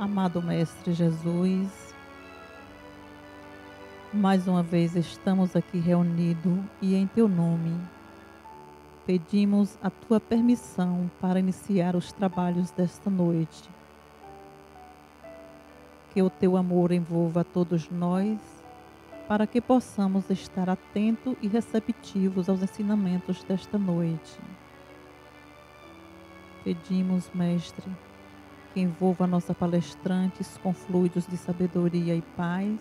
Amado Mestre Jesus, mais uma vez estamos aqui reunidos e em Teu nome pedimos a Tua permissão para iniciar os trabalhos desta noite. Que o Teu amor envolva todos nós, para que possamos estar atentos e receptivos aos ensinamentos desta noite. Pedimos, Mestre, que envolva a nossa palestrantes com fluidos de sabedoria e paz,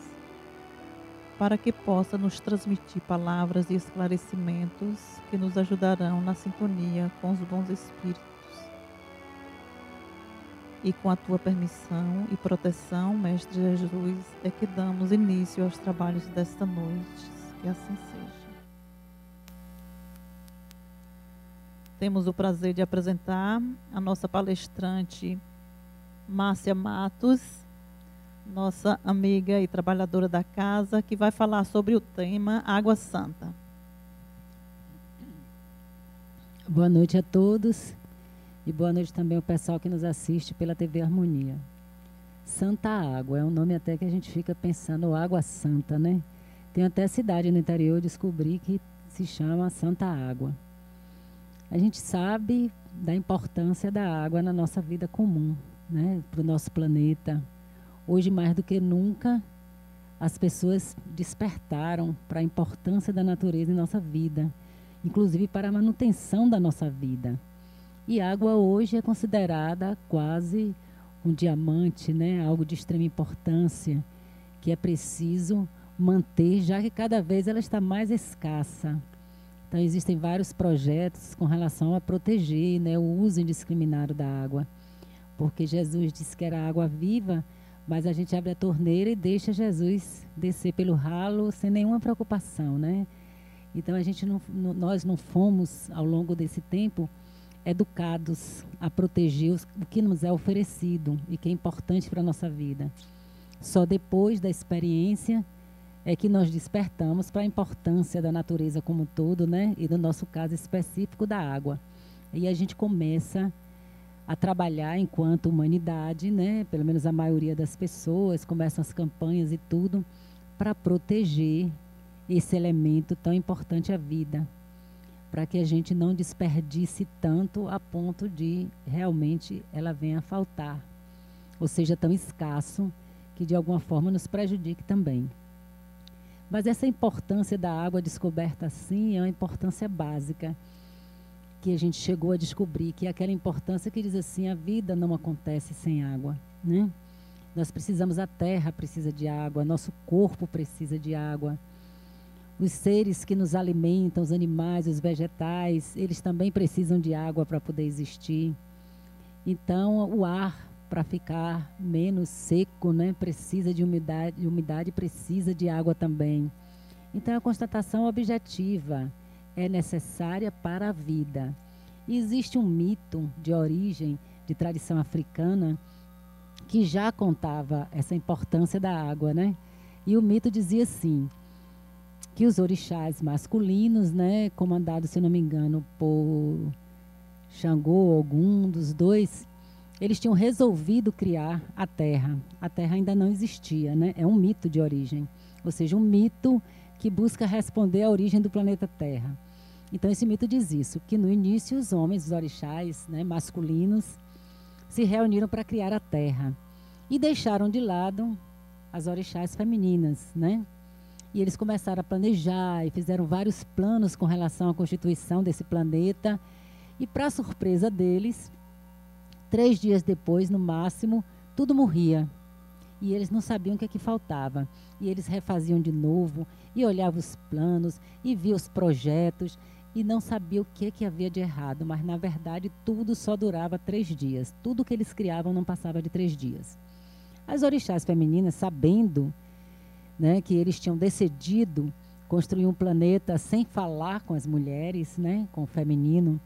para que possa nos transmitir palavras e esclarecimentos que nos ajudarão na sintonia com os bons espíritos. E com a Tua permissão e proteção, Mestre Jesus, é que damos início aos trabalhos desta noite. Que assim seja. Temos o prazer de apresentar a nossa palestrante Márcia Matos, nossa amiga e trabalhadora da casa, que vai falar sobre o tema Água Santa. Boa noite a todos e boa noite também ao pessoal que nos assiste pela TV Harmonia. Santa Água é um nome até que a gente fica pensando, Água Santa, né? Tem até cidade no interior, eu descobri que se chama Santa Água. A gente sabe da importância da água na nossa vida comum, né? Para o nosso planeta. Hoje, mais do que nunca, as pessoas despertaram para a importância da natureza em nossa vida, inclusive para a manutenção da nossa vida. E a água hoje é considerada quase um diamante, né? Algo de extrema importância, que é preciso manter, já que cada vez ela está mais escassa. Então, existem vários projetos com relação a proteger, né, o uso indiscriminado da água. Porque Jesus disse que era água viva, mas a gente abre a torneira e deixa Jesus descer pelo ralo sem nenhuma preocupação, né? Então, nós não fomos, ao longo desse tempo, educados a proteger o que nos é oferecido e que é importante para a nossa vida. Só depois da experiência é que nós despertamos para a importância da natureza como um todo, né? E no nosso caso específico da água. E a gente começa a trabalhar enquanto humanidade, né? Pelo menos a maioria das pessoas, começam as campanhas e tudo, para proteger esse elemento tão importante à vida, para que a gente não desperdice tanto a ponto de realmente ela venha a faltar, ou seja, tão escasso que de alguma forma nos prejudique também. Mas essa importância da água descoberta assim é uma importância básica, que a gente chegou a descobrir, que é aquela importância que diz assim, a vida não acontece sem água, né? Nós precisamos, a terra precisa de água, nosso corpo precisa de água. Os seres que nos alimentam, os animais, os vegetais, eles também precisam de água para poder existir. Então, o ar, para ficar menos seco, né, precisa de umidade precisa de água também. Então, a constatação objetiva é necessária para a vida. E existe um mito de origem, de tradição africana, que já contava essa importância da água, né? E o mito dizia assim, que os orixás masculinos, né, comandados, se não me engano, por Xangô, Ogum, dos dois, eles tinham resolvido criar a Terra. A Terra ainda não existia, né? É um mito de origem, ou seja, um mito que busca responder à origem do planeta Terra. Então, esse mito diz isso, que no início os homens, os orixás, né, masculinos, se reuniram para criar a Terra e deixaram de lado as orixás femininas, né? E eles começaram a planejar e fizeram vários planos com relação à constituição desse planeta. E, para surpresa deles, 3 dias depois, no máximo, tudo morria. E eles não sabiam o que é que faltava. E eles refaziam de novo, e olhavam os planos, e viam os projetos, e não sabiam o que é que havia de errado. Mas, na verdade, tudo só durava 3 dias. Tudo que eles criavam não passava de 3 dias. As orixás femininas, sabendo, né, que eles tinham decidido construir um planeta sem falar com as mulheres, né, com o feminino,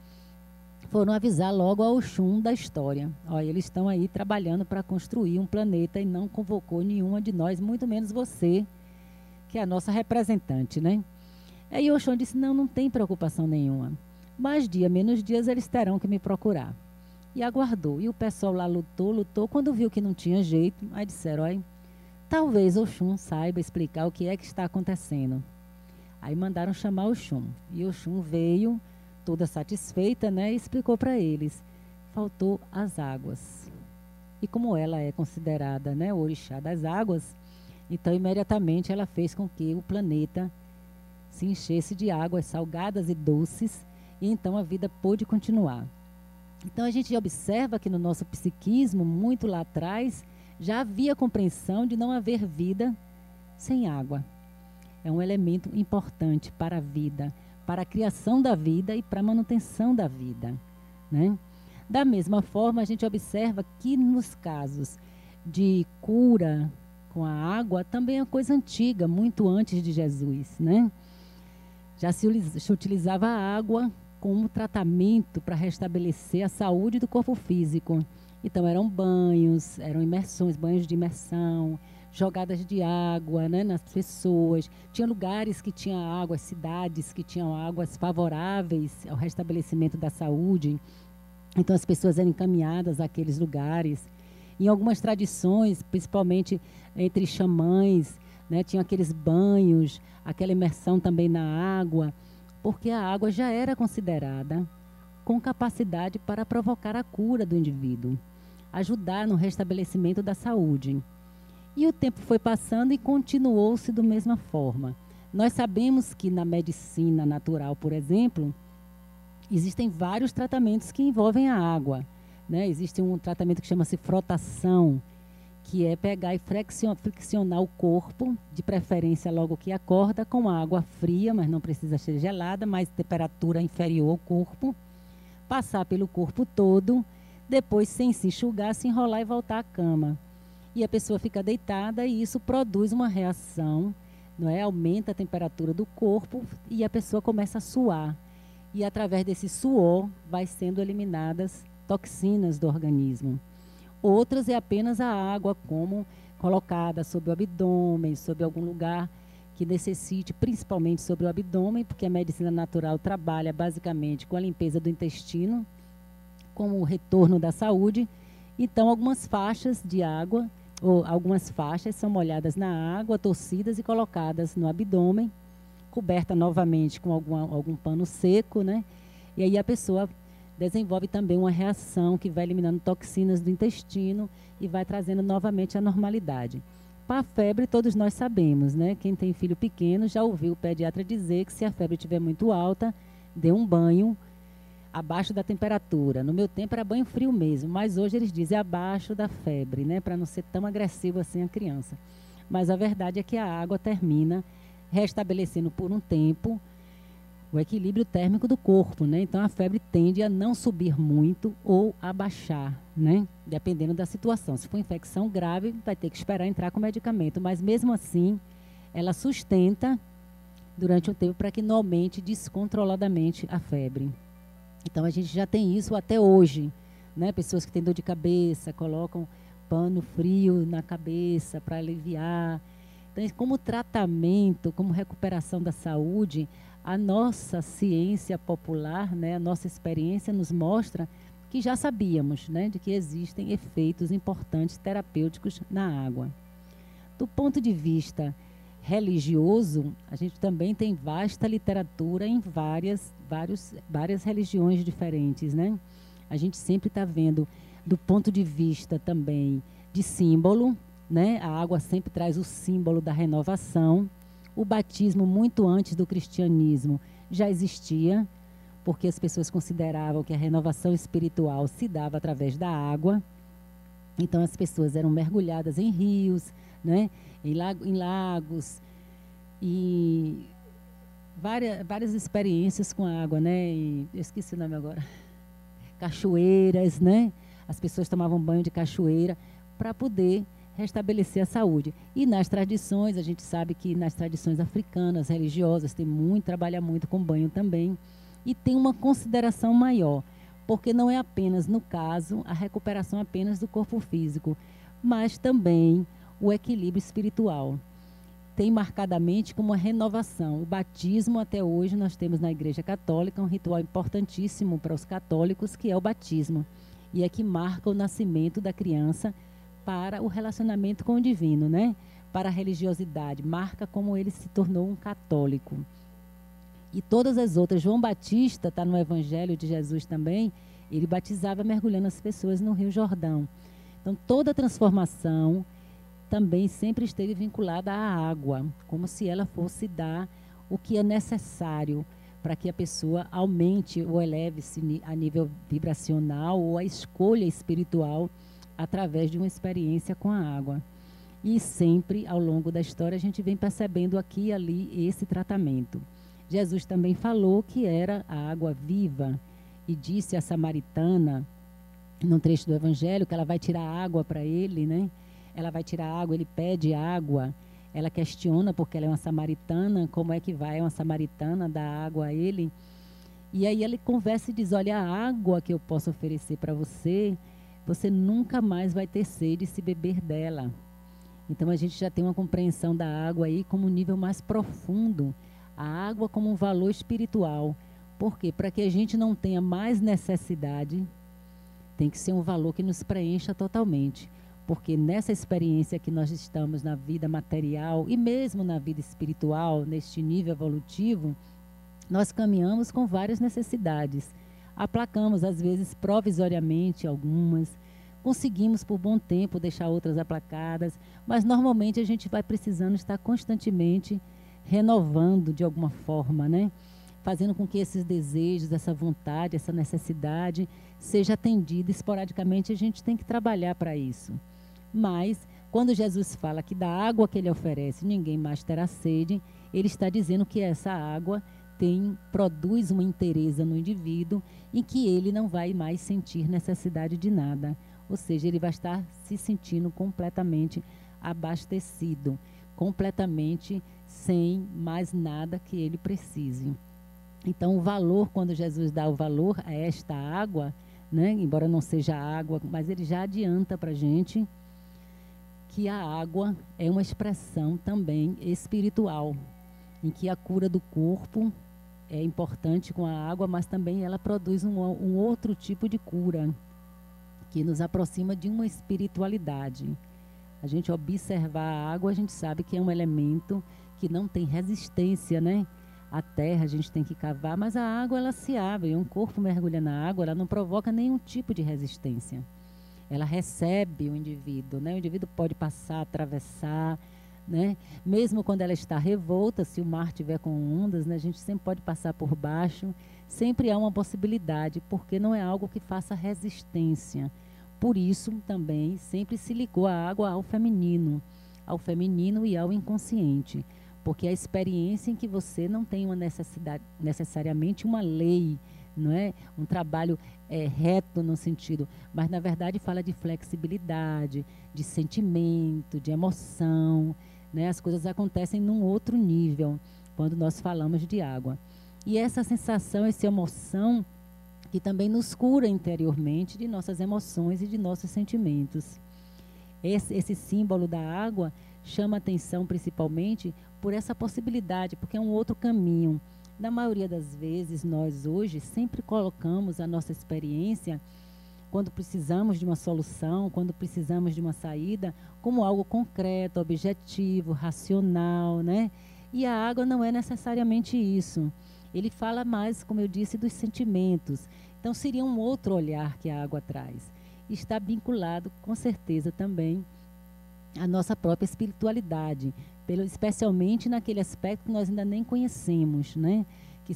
foram avisar logo ao Oxum da história. Olha, eles estão aí trabalhando para construir um planeta e não convocou nenhuma de nós, muito menos você, que é a nossa representante, né? Aí o Oxum disse, não tem preocupação nenhuma. Mais dia, menos dias, eles terão que me procurar. e aguardou. E o pessoal lá lutou. Quando viu que não tinha jeito, aí disseram, olha, talvez Oxum saiba explicar o que é que está acontecendo. Aí mandaram chamar Oxum. E Oxum veio, toda satisfeita, né, e explicou para eles. Faltou as águas. E como ela é considerada, né, o orixá das águas, então imediatamente ela fez com que o planeta se enchesse de águas salgadas e doces, e então a vida pôde continuar. Então a gente observa que no nosso psiquismo, muito lá atrás, já havia compreensão de não haver vida sem água. É um elemento importante para a vida, para a criação da vida e para a manutenção da vida, né? Da mesma forma, a gente observa que nos casos de cura com a água, também é coisa antiga, muito antes de Jesus, né? Já se utilizava a água como tratamento para restabelecer a saúde do corpo físico. Então eram banhos, eram imersões, banhos de imersão, jogadas de água, né, nas pessoas. Tinha lugares que tinham água, cidades que tinham águas favoráveis ao restabelecimento da saúde. Então as pessoas eram encaminhadas àqueles lugares. Em algumas tradições, principalmente entre xamãs, né, tinha aqueles banhos, aquela imersão também na água, porque a água já era considerada com capacidade para provocar a cura do indivíduo, ajudar no restabelecimento da saúde. E o tempo foi passando e continuou-se da mesma forma. Nós sabemos que na medicina natural, por exemplo, existem vários tratamentos que envolvem a água, né? Existe um tratamento que chama-se frotação, que é pegar e friccionar o corpo, de preferência logo que acorda, com água fria, mas não precisa ser gelada, mas temperatura inferior ao corpo, passar pelo corpo todo, depois, sem se enxugar, se enrolar e voltar à cama. E a pessoa fica deitada e isso produz uma reação, não é? Aumenta a temperatura do corpo e a pessoa começa a suar. E através desse suor vai sendo eliminadas toxinas do organismo. Outras é apenas a água como colocada sobre o abdômen, sobre algum lugar que necessite, principalmente sobre o abdômen, porque a medicina natural trabalha basicamente com a limpeza do intestino, com o retorno da saúde. Então, algumas faixas de água, ou algumas faixas são molhadas na água, torcidas e colocadas no abdômen, coberta novamente com algum pano seco, né? E aí a pessoa desenvolve também uma reação que vai eliminando toxinas do intestino e vai trazendo novamente a normalidade. Para a febre, todos nós sabemos, né? Quem tem filho pequeno já ouviu o pediatra dizer que se a febre estiver muito alta, dê um banho abaixo da temperatura. No meu tempo era banho frio mesmo, mas hoje eles dizem abaixo da febre, né? Para não ser tão agressivo assim a criança. Mas a verdade é que a água termina restabelecendo por um tempo o equilíbrio térmico do corpo, né? Então a febre tende a não subir muito ou a baixar, né? Dependendo da situação. Se for infecção grave, vai ter que esperar entrar com medicamento, mas mesmo assim, ela sustenta durante um tempo para que não aumente descontroladamente a febre. Então a gente já tem isso até hoje, né? Pessoas que têm dor de cabeça, colocam pano frio na cabeça para aliviar. Então, como tratamento, como recuperação da saúde, a nossa ciência popular, né, a nossa experiência nos mostra que já sabíamos, né, de que existem efeitos importantes terapêuticos na água. Do ponto de vista religioso, a gente também tem vasta literatura em várias religiões diferentes, né? A gente sempre está vendo, do ponto de vista também de símbolo, né? A água sempre traz o símbolo da renovação. O batismo, muito antes do cristianismo, já existia, porque as pessoas consideravam que a renovação espiritual se dava através da água. Então, as pessoas eram mergulhadas em rios, né? Em lagos, e várias experiências com a água, né? E eu esqueci o nome agora. Cachoeiras, né? As pessoas tomavam banho de cachoeira para poder restabelecer a saúde. E nas tradições, a gente sabe que nas tradições africanas, religiosas, trabalha muito com banho também. E tem uma consideração maior, porque não é apenas, no caso, a recuperação apenas do corpo físico, mas também o equilíbrio espiritual. Tem marcadamente como uma renovação. O batismo, até hoje, nós temos na Igreja Católica um ritual importantíssimo para os católicos, que é o batismo. e é que marca o nascimento da criança para o relacionamento com o divino, né? Para a religiosidade, marca como ele se tornou um católico. E todas as outras, João Batista, está no Evangelho de Jesus também, ele batizava mergulhando as pessoas no Rio Jordão. Então, toda a transformação também sempre esteve vinculada à água, como se ela fosse dar o que é necessário para que a pessoa aumente ou eleve-se a nível vibracional ou a escolha espiritual através de uma experiência com a água. E sempre, ao longo da história, a gente vem percebendo aqui e ali esse tratamento. Jesus também falou que era a água viva e disse à samaritana, num trecho do Evangelho, que ela vai tirar água para ele, né? Ela vai tirar água, ele pede água, ela questiona porque ela é uma samaritana, como é que vai uma samaritana dar água a ele? E aí ele conversa e diz, olha, a água que eu posso oferecer para você, você nunca mais vai ter sede se beber dela. Então a gente já tem uma compreensão da água aí como um nível mais profundo, a água como um valor espiritual. Por quê? Para que a gente não tenha mais necessidade, tem que ser um valor que nos preencha totalmente. Porque nessa experiência que nós estamos na vida material e mesmo na vida espiritual, neste nível evolutivo, nós caminhamos com várias necessidades. Aplacamos, às vezes, provisoriamente algumas, conseguimos por bom tempo deixar outras aplacadas, mas normalmente a gente vai precisando estar constantemente renovando de alguma forma, né? Fazendo com que esses desejos, essa vontade, essa necessidade seja atendida esporadicamente. A gente tem que trabalhar para isso. Mas, quando Jesus fala que da água que ele oferece ninguém mais terá sede, ele está dizendo que essa água produz uma inteireza no indivíduo e que ele não vai mais sentir necessidade de nada. Ou seja, ele vai estar se sentindo completamente abastecido, completamente sem mais nada que ele precise. Então, o valor, quando Jesus dá o valor a esta água, né, embora não seja água, mas ele já adianta para a gente que a água é uma expressão também espiritual, em que a cura do corpo é importante com a água, mas também ela produz um outro tipo de cura, que nos aproxima de uma espiritualidade. A gente observar a água, a gente sabe que é um elemento que não tem resistência, né? A terra a gente tem que cavar, mas a água ela se abre, um corpo mergulha na água, ela não provoca nenhum tipo de resistência. Ela recebe o indivíduo, né? O indivíduo pode passar, atravessar, né? Mesmo quando ela está revolta, se o mar tiver com ondas, né? A gente sempre pode passar por baixo, sempre há uma possibilidade, porque não é algo que faça resistência. Por isso também sempre se ligou a água ao feminino e ao inconsciente, porque a experiência em que você não tem uma necessariamente uma lei, não é? Um trabalho reto no sentido, mas na verdade fala de flexibilidade, de sentimento, de emoção, né? As coisas acontecem num outro nível quando nós falamos de água. E essa sensação, essa emoção que também nos cura interiormente de nossas emoções e de nossos sentimentos. Esse símbolo da água chama atenção principalmente por essa possibilidade, porque é um outro caminho. Na maioria das vezes, nós hoje sempre colocamos a nossa experiência, quando precisamos de uma solução, quando precisamos de uma saída, como algo concreto, objetivo, racional, né? E a água não é necessariamente isso. Ele fala mais, como eu disse, dos sentimentos. Então, seria um outro olhar que a água traz. Está vinculado, com certeza, também à nossa própria espiritualidade, especialmente naquele aspecto que nós ainda nem conhecemos, né? Que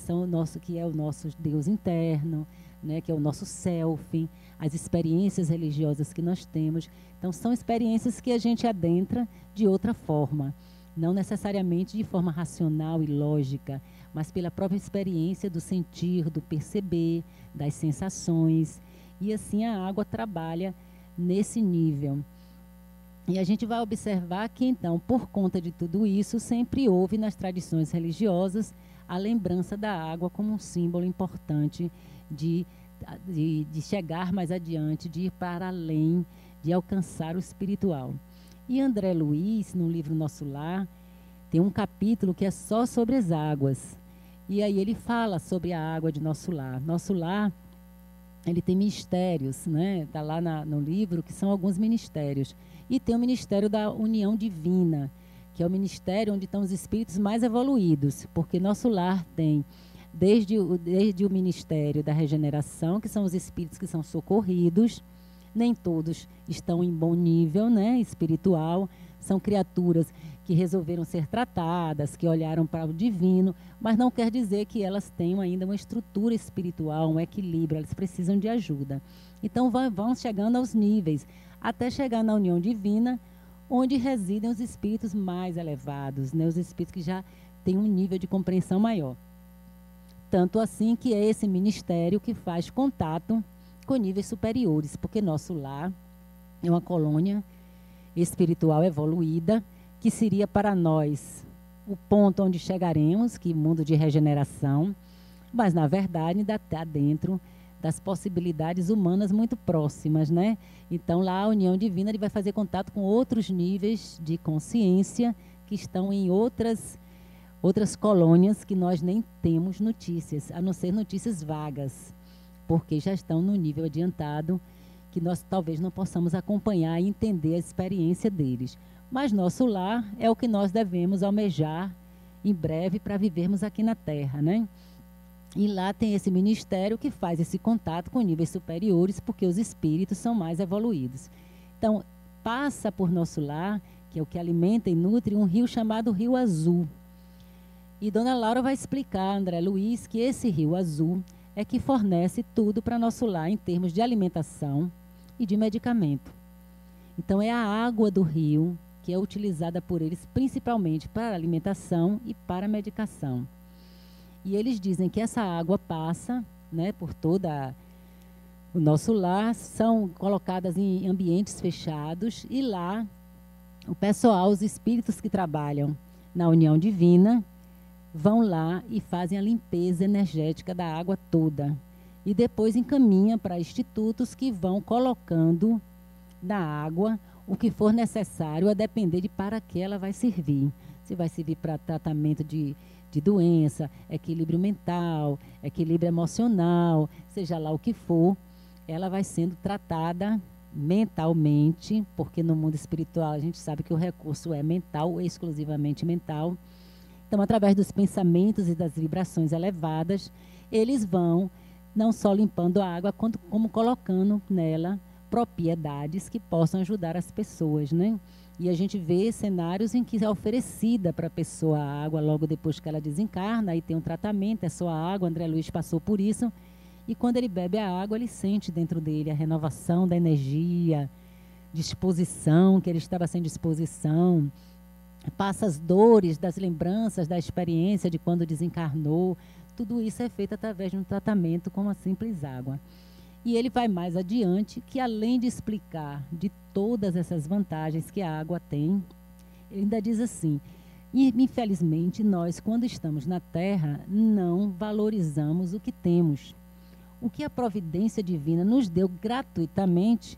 é o nosso Deus interno, né? Que é o nosso self, as experiências religiosas que nós temos. Então, são experiências que a gente adentra de outra forma, não necessariamente de forma racional e lógica, mas pela própria experiência do sentir, do perceber, das sensações. E assim a água trabalha nesse nível. E a gente vai observar que, então, por conta de tudo isso, sempre houve nas tradições religiosas a lembrança da água como um símbolo importante de chegar mais adiante, de ir para além, de alcançar o espiritual. E André Luiz, no livro Nosso Lar, tem um capítulo que é só sobre as águas. E aí ele fala sobre a água de Nosso Lar. Nosso Lar ele tem ministérios, né? Está lá no livro, que são alguns ministérios. E tem o ministério da união divina, que é o ministério onde estão os espíritos mais evoluídos, porque nosso lar tem desde o ministério da regeneração, que são os espíritos que são socorridos. Nem todos estão em bom nível, né, espiritual. São criaturas que resolveram ser tratadas, que olharam para o divino, mas não quer dizer que elas tenham ainda uma estrutura espiritual, um equilíbrio, elas precisam de ajuda. Então vão chegando aos níveis, até chegar na união divina, onde residem os espíritos mais elevados, né, os espíritos que já têm um nível de compreensão maior. Tanto assim que é esse ministério que faz contato com níveis superiores, porque nosso lar é uma colônia espiritual evoluída, que seria para nós o ponto onde chegaremos, que mundo de regeneração, mas na verdade ainda está dentro das possibilidades humanas muito próximas, né? Então lá a união divina ele vai fazer contato com outros níveis de consciência que estão em outras colônias que nós nem temos notícias, a não ser notícias vagas, porque já estão no nível adiantado que nós talvez não possamos acompanhar e entender a experiência deles. Mas nosso lar é o que nós devemos almejar em breve para vivermos aqui na Terra, né? E lá tem esse ministério que faz esse contato com níveis superiores, porque os espíritos são mais evoluídos. Então, passa por nosso lar, que é o que alimenta e nutre, um rio chamado Rio Azul. E Dona Laura vai explicar, André Luiz, que esse Rio Azul é que fornece tudo para nosso lar em termos de alimentação e de medicamento. Então, é a água do rio que é utilizada por eles principalmente para alimentação e para medicação. E eles dizem que essa água passa, né, por toda o nosso lar, são colocadas em ambientes fechados e lá o pessoal, os espíritos que trabalham na união divina, vão lá e fazem a limpeza energética da água toda. E depois encaminha para institutos que vão colocando na água o que for necessário, a depender de para que ela vai servir. Se vai servir para tratamento de doença, equilíbrio mental, equilíbrio emocional, seja lá o que for, ela vai sendo tratada mentalmente, porque no mundo espiritual a gente sabe que o recurso é mental, exclusivamente mental. Então, através dos pensamentos e das vibrações elevadas, eles vão não só limpando a água, como colocando nela propriedades que possam ajudar as pessoas, né? E a gente vê cenários em que é oferecida para a pessoa a água logo depois que ela desencarna, aí tem um tratamento, é só a água, André Luiz passou por isso, e quando ele bebe a água, ele sente dentro dele a renovação da energia, disposição, que ele estava sem disposição, passa as dores das lembranças, da experiência de quando desencarnou, tudo isso é feito através de um tratamento com uma simples água. E ele vai mais adiante, que além de explicar de todas essas vantagens que a água tem, ele ainda diz assim, e infelizmente nós, quando estamos na Terra, não valorizamos o que temos. O que a providência divina nos deu gratuitamente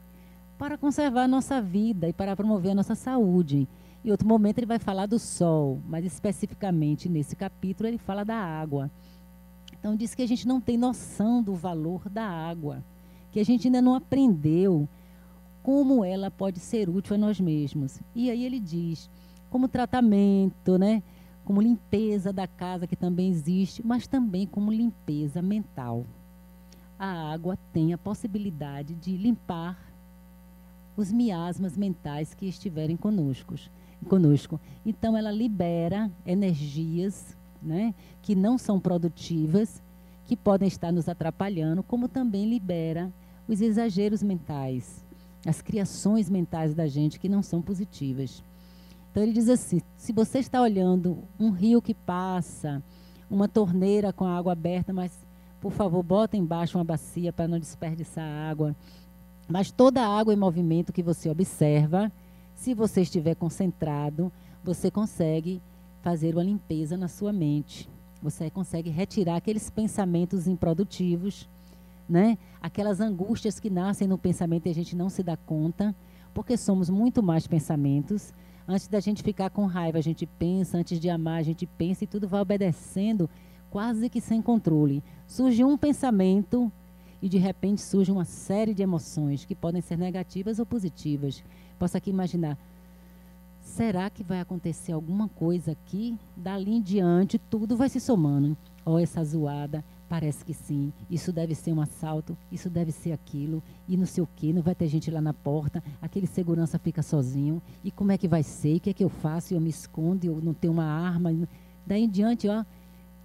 para conservar a nossa vida e para promover a nossa saúde. Em outro momento ele vai falar do sol, mas especificamente nesse capítulo ele fala da água. Então diz que a gente não tem noção do valor da água, que a gente ainda não aprendeu como ela pode ser útil a nós mesmos. E aí ele diz, como tratamento, né? Como limpeza da casa, que também existe, mas também como limpeza mental. A água tem a possibilidade de limpar os miasmas mentais que estiverem conosco. Então ela libera energias, né, que não são produtivas, que podem estar nos atrapalhando, como também libera os exageros mentais, as criações mentais da gente que não são positivas. Então ele diz assim, se você está olhando um rio que passa, uma torneira com a água aberta, mas por favor bota embaixo uma bacia para não desperdiçar água, mas toda a água em movimento que você observa, se você estiver concentrado, você consegue fazer uma limpeza na sua mente. Você consegue retirar aqueles pensamentos improdutivos, né? Aquelas angústias que nascem no pensamento e a gente não se dá conta, porque somos muito mais pensamentos. Antes da gente ficar com raiva, a gente pensa, antes de amar, a gente pensa e tudo vai obedecendo quase que sem controle. Surge um pensamento e de repente surge uma série de emoções que podem ser negativas ou positivas. Posso aqui imaginar, será que vai acontecer alguma coisa aqui? Dali em diante, tudo vai se somando. Ó, essa zoada, parece que sim. Isso deve ser um assalto, isso deve ser aquilo, e não sei o quê, não vai ter gente lá na porta, aquele segurança fica sozinho, e como é que vai ser? O que é que eu faço? Eu me escondo, eu não tenho uma arma. Daí em diante, ó,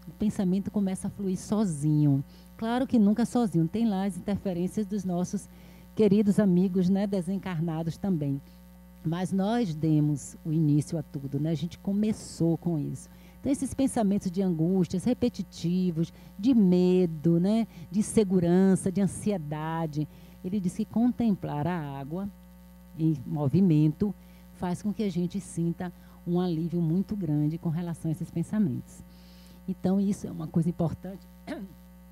o pensamento começa a fluir sozinho. Claro que nunca sozinho, tem lá as interferências dos nossos queridos amigos, né, desencarnados também. Mas nós demos o início a tudo, né? A gente começou com isso. Então, esses pensamentos de angústias repetitivos, de medo, né? De insegurança, de ansiedade. Ele diz que contemplar a água em movimento faz com que a gente sinta um alívio muito grande com relação a esses pensamentos. Então, isso é uma coisa importante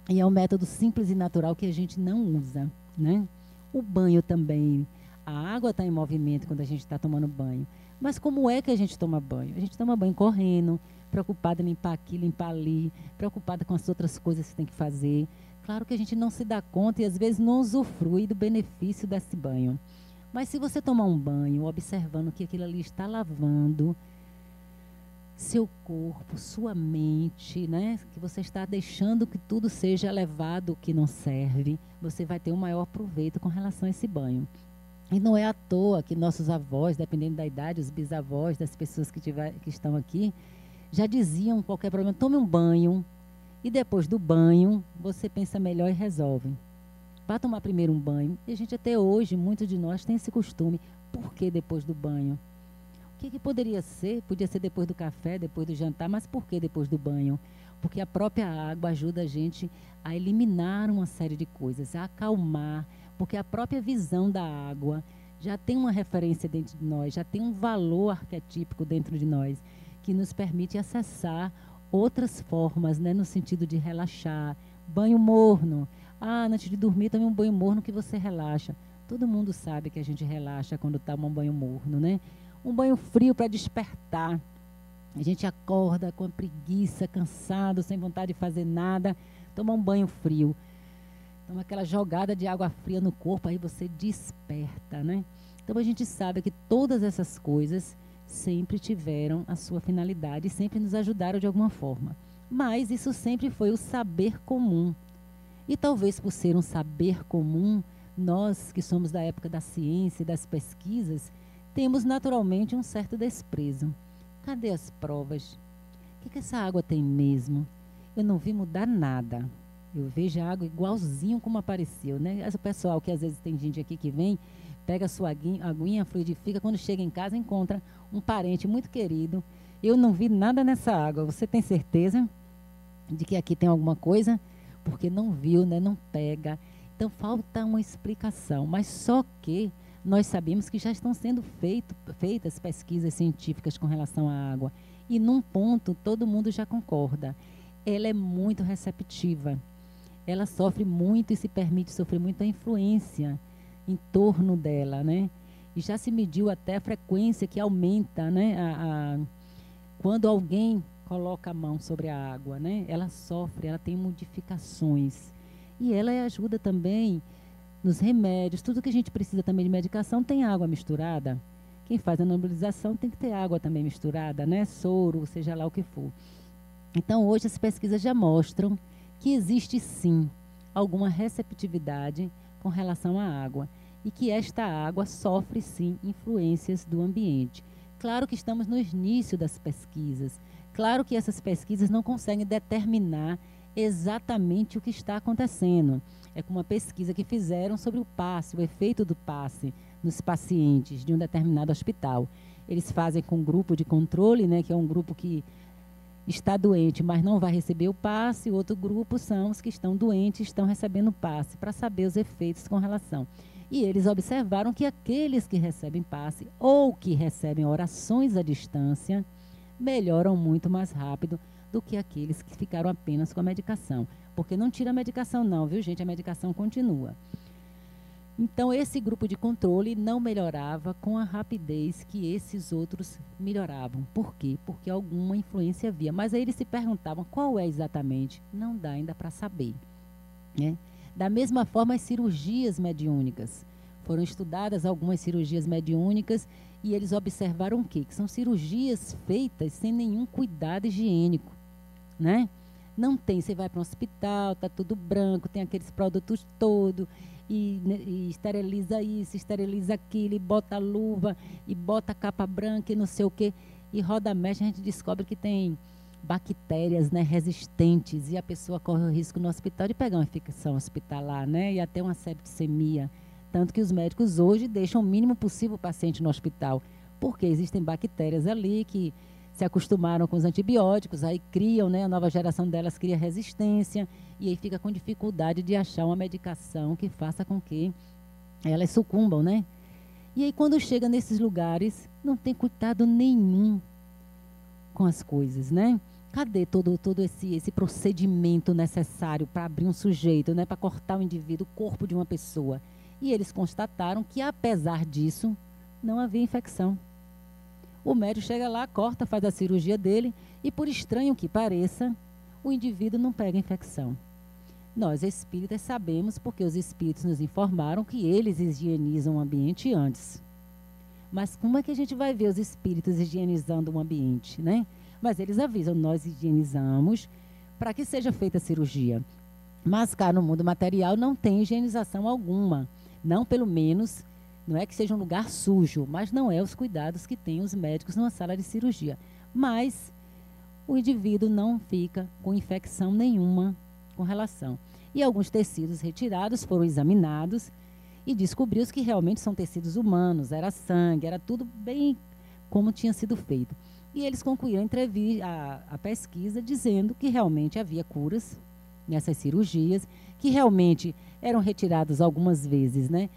e é um método simples e natural que a gente não usa, né? O banho também. A água está em movimento quando a gente está tomando banho. Mas como é que a gente toma banho? A gente toma banho correndo, preocupada em limpar aqui, limpar ali, preocupada com as outras coisas que tem que fazer. Claro que a gente não se dá conta e às vezes não usufrui do benefício desse banho. Mas se você tomar um banho observando que aquilo ali está lavando seu corpo, sua mente, né? Que você está deixando que tudo seja levado que não serve, você vai ter um maior proveito com relação a esse banho. E não é à toa que nossos avós, dependendo da idade, os bisavós das pessoas que estão aqui, já diziam qualquer problema, tome um banho e depois do banho você pensa melhor e resolve. Vá tomar primeiro um banho. E a gente até hoje, muitos de nós tem esse costume. Por que depois do banho? O que poderia ser? Podia ser depois do café, depois do jantar, mas por que depois do banho? Porque a própria água ajuda a gente a eliminar uma série de coisas, a acalmar, porque a própria visão da água já tem uma referência dentro de nós, já tem um valor arquetípico dentro de nós, que nos permite acessar outras formas, né, no sentido de relaxar. Banho morno. Ah, antes de dormir, tome um banho morno que você relaxa. Todo mundo sabe que a gente relaxa quando toma um banho morno, né? Um banho frio para despertar. A gente acorda com preguiça, cansado, sem vontade de fazer nada. Toma um banho frio. Toma aquela jogada de água fria no corpo, aí você desperta, né? Então a gente sabe que todas essas coisas sempre tiveram a sua finalidade e sempre nos ajudaram de alguma forma. Mas isso sempre foi o saber comum. E talvez por ser um saber comum, nós que somos da época da ciência e das pesquisas, temos naturalmente um certo desprezo. Cadê as provas? O que essa água tem mesmo? Eu não vi mudar nada. Eu vejo a água igualzinho como apareceu, né? Esse pessoal que às vezes tem gente aqui que vem, pega a sua aguinha, fluidifica, quando chega em casa encontra um parente muito querido. Eu não vi nada nessa água. Você tem certeza de que aqui tem alguma coisa? Porque não viu, né? Não pega. Então falta uma explicação. Mas só que nós sabemos que já estão sendo feitas pesquisas científicas com relação à água. E num ponto todo mundo já concorda. Ela é muito receptiva. Ela sofre muito e se permite sofrer muita influência em torno dela, né? E já se mediu até a frequência que aumenta, né? Quando alguém coloca a mão sobre a água, né? Ela sofre, ela tem modificações. E ela ajuda também nos remédios, tudo que a gente precisa também de medicação tem água misturada. Quem faz a nebulização tem que ter água também misturada, né? Soro, seja lá o que for. Então, hoje as pesquisas já mostram que existe sim alguma receptividade com relação à água e que esta água sofre sim influências do ambiente. Claro que estamos no início das pesquisas. Claro que essas pesquisas não conseguem determinar exatamente o que está acontecendo. É como uma pesquisa que fizeram sobre o passe, o efeito do passe nos pacientes de um determinado hospital. Eles fazem com um grupo de controle, né, que é um grupo que está doente, mas não vai receber o passe. O outro grupo são os que estão doentes e estão recebendo o passe, para saber os efeitos com relação. E eles observaram que aqueles que recebem passe ou que recebem orações à distância melhoram muito mais rápido do que aqueles que ficaram apenas com a medicação. Porque não tira a medicação não, viu gente? A medicação continua. Então, esse grupo de controle não melhorava com a rapidez que esses outros melhoravam. Por quê? Porque alguma influência havia. Mas aí eles se perguntavam qual é exatamente. Não dá ainda para saber, né? Da mesma forma, as cirurgias mediúnicas. Foram estudadas algumas cirurgias mediúnicas e eles observaram o quê? Que são cirurgias feitas sem nenhum cuidado higiênico, né? Não tem, você vai para um hospital, tá tudo branco, tem aqueles produtos todos, e esteriliza isso, esteriliza aquilo, e bota a luva, e bota a capa branca e não sei o quê. E roda mexe, a gente descobre que tem bactérias, né, resistentes, e a pessoa corre o risco no hospital de pegar uma infecção hospitalar, né, e até uma septicemia. Tanto que os médicos hoje deixam o mínimo possível o paciente no hospital, porque existem bactérias ali que se acostumaram com os antibióticos, aí criam, né, a nova geração delas cria resistência, e aí fica com dificuldade de achar uma medicação que faça com que elas sucumbam, né? E aí quando chega nesses lugares, não tem cuidado nenhum com as coisas, né? Cadê todo esse procedimento necessário para abrir um sujeito, né, para cortar o indivíduo, o corpo de uma pessoa? E eles constataram que, apesar disso, não havia infecção. O médico chega lá, corta, faz a cirurgia dele e, por estranho que pareça, o indivíduo não pega infecção. Nós, espíritas, sabemos, porque os espíritos nos informaram que eles higienizam o ambiente antes. Mas como é que a gente vai ver os espíritos higienizando o ambiente, né? Mas eles avisam, nós higienizamos para que seja feita a cirurgia. Mas cá no mundo material não tem higienização alguma. Não, pelo menos, não é que seja um lugar sujo, mas não é os cuidados que têm os médicos numa sala de cirurgia. Mas o indivíduo não fica com infecção nenhuma com relação. E alguns tecidos retirados foram examinados e descobriu-se que realmente são tecidos humanos, era sangue, era tudo bem como tinha sido feito. E eles concluíram a pesquisa dizendo que realmente havia curas nessas cirurgias, que realmente eram retirados algumas vezes, né,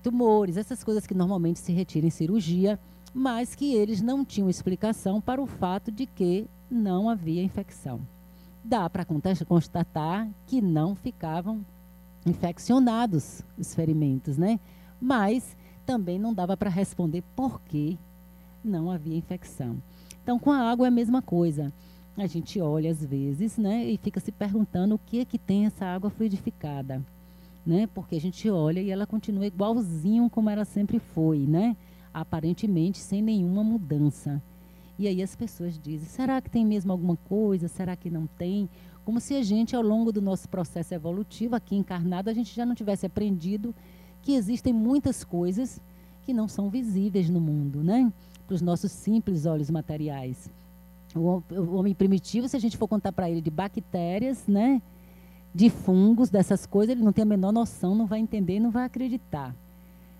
tumores, essas coisas que normalmente se retiram em cirurgia, mas que eles não tinham explicação para o fato de que não havia infecção. Dá para constatar que não ficavam infeccionados os ferimentos, né? Mas também não dava para responder por que não havia infecção. Então, com a água é a mesma coisa. A gente olha às vezes, né, e fica se perguntando o que é que tem essa água fluidificada, né? Porque a gente olha e ela continua igualzinho como ela sempre foi, né? Aparentemente sem nenhuma mudança. E aí as pessoas dizem, será que tem mesmo alguma coisa? Será que não tem? Como se a gente, ao longo do nosso processo evolutivo, aqui encarnado, a gente já não tivesse aprendido que existem muitas coisas que não são visíveis no mundo, né? Para os nossos simples olhos materiais. O homem primitivo, se a gente for contar para ele de bactérias, né, de fungos, dessas coisas, ele não tem a menor noção, não vai entender, não vai acreditar.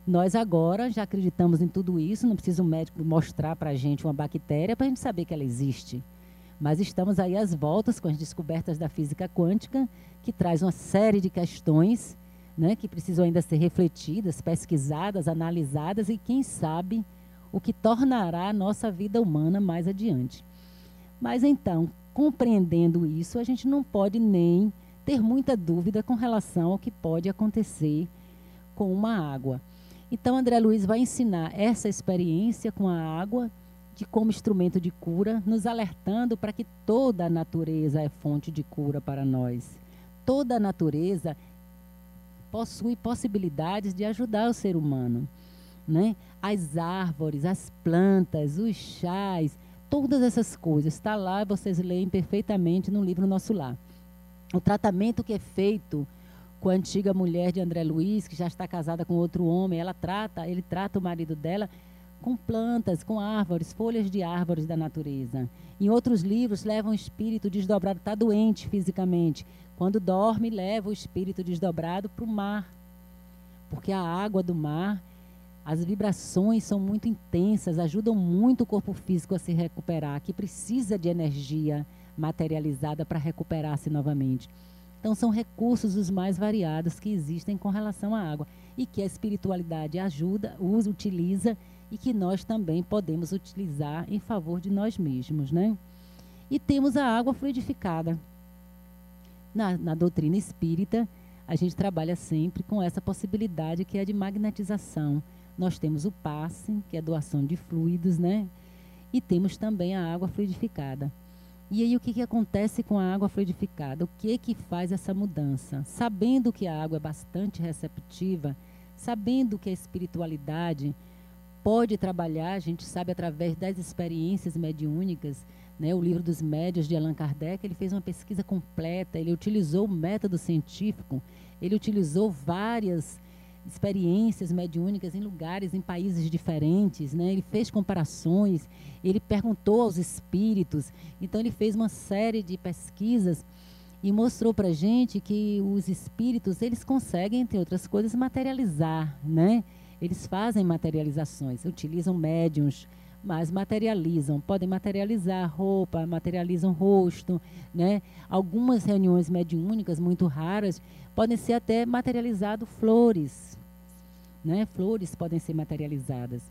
Nós agora já acreditamos em tudo isso, não precisa um médico mostrar para a gente uma bactéria para a gente saber que ela existe. Mas estamos aí às voltas com as descobertas da física quântica, que traz uma série de questões, né, que precisam ainda ser refletidas, pesquisadas, analisadas e, quem sabe, o que tornará a nossa vida humana mais adiante. Mas então, compreendendo isso, a gente não pode nem ter muita dúvida com relação ao que pode acontecer com uma água. Então, André Luiz vai ensinar essa experiência com a água de como instrumento de cura, nos alertando para que toda a natureza é fonte de cura para nós. Toda a natureza possui possibilidades de ajudar o ser humano, né? As árvores, as plantas, os chás, todas essas coisas, está lá, vocês leem perfeitamente no livro Nosso Lar. O tratamento que é feito com a antiga mulher de André Luiz, que já está casada com outro homem, ele trata o marido dela com plantas, com árvores, folhas de árvores da natureza. Em outros livros, leva um espírito desdobrado, está doente fisicamente. Quando dorme, leva o espírito desdobrado para o mar. Porque a água do mar, as vibrações são muito intensas, ajudam muito o corpo físico a se recuperar, que precisa de energia materializada para recuperar-se novamente. Então, são recursos os mais variados que existem com relação à água e que a espiritualidade ajuda, usa, utiliza e que nós também podemos utilizar em favor de nós mesmos, né? E temos a água fluidificada. Na doutrina espírita, a gente trabalha sempre com essa possibilidade que é de magnetização. Nós temos o passe, que é a doação de fluidos, né? E temos também a água fluidificada. E aí o que acontece com a água fluidificada? O que faz essa mudança? Sabendo que a água é bastante receptiva, sabendo que a espiritualidade pode trabalhar, a gente sabe através das experiências mediúnicas, né? O livro dos médiuns de Allan Kardec, ele fez uma pesquisa completa, ele utilizou o método científico, ele utilizou várias experiências mediúnicas em lugares, em países diferentes, né? Ele fez comparações, ele perguntou aos espíritos, então ele fez uma série de pesquisas e mostrou para a gente que os espíritos, eles conseguem, entre outras coisas, materializar, né? Eles fazem materializações, utilizam médiums, mas materializam, podem materializar roupa, materializam rosto, né? Algumas reuniões mediúnicas muito raras podem ser até materializado flores, né? Flores podem ser materializadas.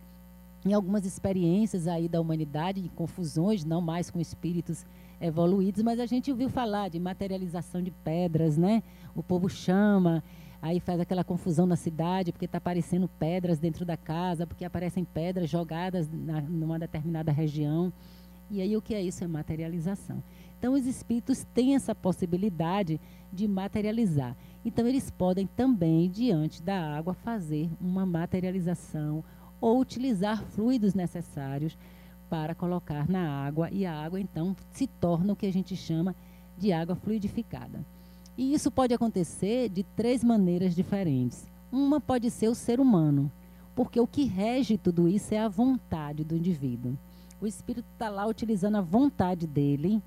Em algumas experiências aí da humanidade, em confusões, não mais com espíritos evoluídos, mas a gente ouviu falar de materialização de pedras, né? O povo chama, aí faz aquela confusão na cidade, porque está aparecendo pedras dentro da casa, porque aparecem pedras jogadas numa determinada região. E aí o que é isso? É materialização. Então os espíritos têm essa possibilidade de materializar. Então eles podem também, diante da água, fazer uma materialização ou utilizar fluidos necessários para colocar na água, e a água então se torna o que a gente chama de água fluidificada. E isso pode acontecer de 3 maneiras diferentes. Uma pode ser o ser humano, porque o que rege tudo isso é a vontade do indivíduo. O espírito está lá utilizando a vontade dele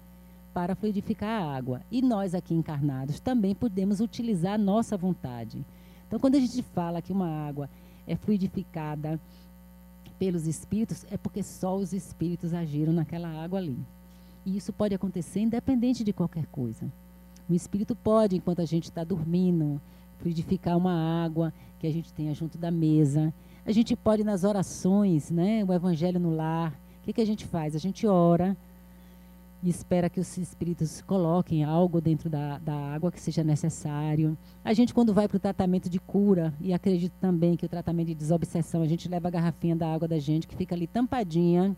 para fluidificar a água. E nós aqui encarnados também podemos utilizar a nossa vontade. Então, quando a gente fala que uma água é fluidificada pelos espíritos, é porque só os espíritos agiram naquela água ali. E isso pode acontecer independente de qualquer coisa. O espírito pode, enquanto a gente está dormindo, fluidificar uma água que a gente tenha junto da mesa. A gente pode, nas orações, né, o evangelho no lar, o que a gente faz? A gente ora e espera que os espíritos coloquem algo dentro da água que seja necessário. A gente, quando vai para o tratamento de cura, e acredito também que o tratamento de desobsessão, a gente leva a garrafinha da água da gente, que fica ali tampadinha,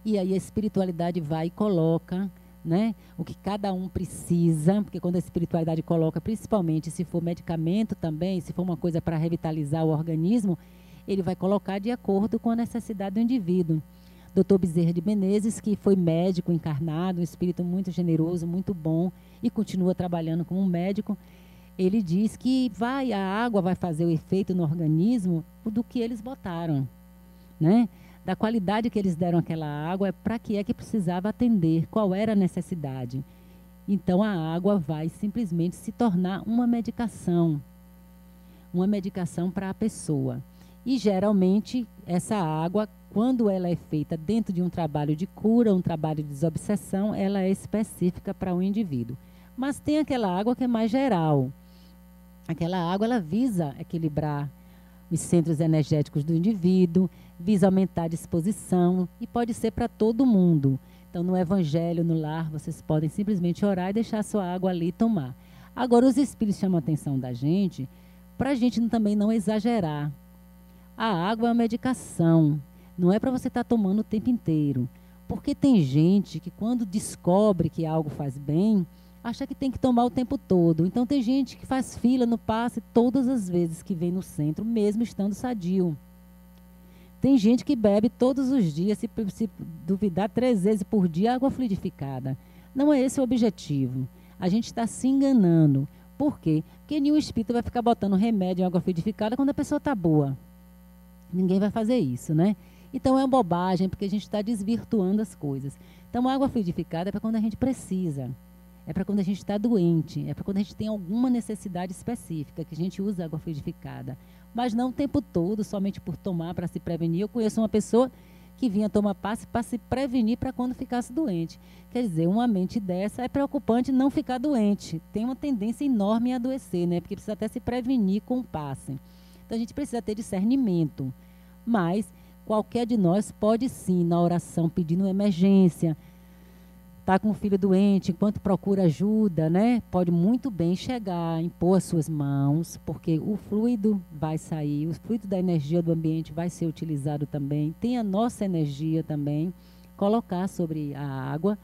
e aí a espiritualidade vai e coloca, né, o que cada um precisa, porque quando a espiritualidade coloca, principalmente se for medicamento também, se for uma coisa para revitalizar o organismo, ele vai colocar de acordo com a necessidade do indivíduo. Dr. Bezerra de Menezes, que foi médico encarnado, um espírito muito generoso, muito bom, e continua trabalhando como um médico, ele diz que a água vai fazer o efeito no organismo do que eles botaram, né? Da qualidade que eles deram àquela água, para que é que precisava atender, qual era a necessidade. Então a água vai simplesmente se tornar uma medicação para a pessoa. E geralmente essa água, quando ela é feita dentro de um trabalho de cura, um trabalho de desobsessão, ela é específica para o indivíduo. Mas tem aquela água que é mais geral. Aquela água, ela visa equilibrar os centros energéticos do indivíduo, visa aumentar a disposição e pode ser para todo mundo. Então, no evangelho, no lar, vocês podem simplesmente orar e deixar a sua água ali e tomar. Agora, os espíritos chamam a atenção da gente para a gente também não exagerar. A água é uma medicação, não é para você estar tomando o tempo inteiro. Porque tem gente que quando descobre que algo faz bem, acha que tem que tomar o tempo todo. Então tem gente que faz fila no passe todas as vezes que vem no centro, mesmo estando sadio. Tem gente que bebe todos os dias, se duvidar 3 vezes por dia, água fluidificada. Não é esse o objetivo. A gente está se enganando. Por quê? Porque nenhum espírito vai ficar botando remédio em água fluidificada quando a pessoa está boa. Ninguém vai fazer isso, né? Então é uma bobagem, porque a gente está desvirtuando as coisas. Então a água fluidificada é para quando a gente precisa. É para quando a gente está doente, é para quando a gente tem alguma necessidade específica, que a gente usa água fluidificada. Mas não o tempo todo, somente por tomar, para se prevenir. Eu conheço uma pessoa que vinha tomar passe para se prevenir para quando ficasse doente. Quer dizer, uma mente dessa é preocupante não ficar doente. Tem uma tendência enorme a adoecer, né? Porque precisa até se prevenir com o passe. Então a gente precisa ter discernimento. Mas qualquer de nós pode sim, na oração, pedindo uma emergência, está com um filho doente, enquanto procura ajuda, né? Pode muito bem chegar, impor as suas mãos, porque o fluido vai sair, o fluido da energia do ambiente vai ser utilizado também, tem a nossa energia também, colocar sobre a água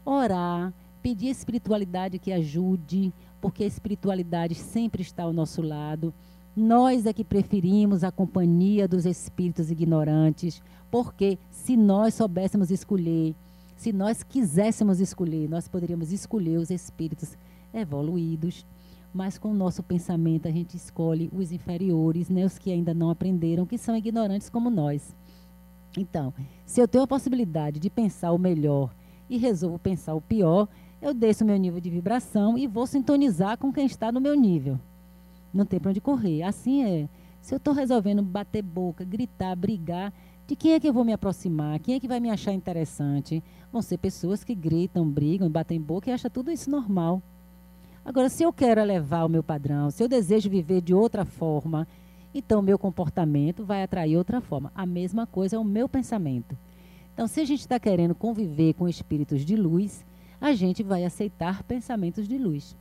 orar, pedir a espiritualidade que ajude, porque a espiritualidade sempre está ao nosso lado. Nós é que preferimos a companhia dos espíritos ignorantes, porque se nós soubéssemos escolher, se nós quiséssemos escolher, nós poderíamos escolher os espíritos evoluídos, mas com o nosso pensamento a gente escolhe os inferiores, né, os que ainda não aprenderam, que são ignorantes como nós. Então, se eu tenho a possibilidade de pensar o melhor e resolvo pensar o pior, eu desço o meu nível de vibração e vou sintonizar com quem está no meu nível. Não tem para onde correr. Assim é. Se eu estou resolvendo bater boca, gritar, brigar, de quem é que eu vou me aproximar? Quem é que vai me achar interessante? Vão ser pessoas que gritam, brigam, batem boca e acham tudo isso normal. Agora, se eu quero elevar o meu padrão, se eu desejo viver de outra forma, então o meu comportamento vai atrair outra forma. A mesma coisa é o meu pensamento. Então, se a gente está querendo conviver com espíritos de luz, a gente vai aceitar pensamentos de luz.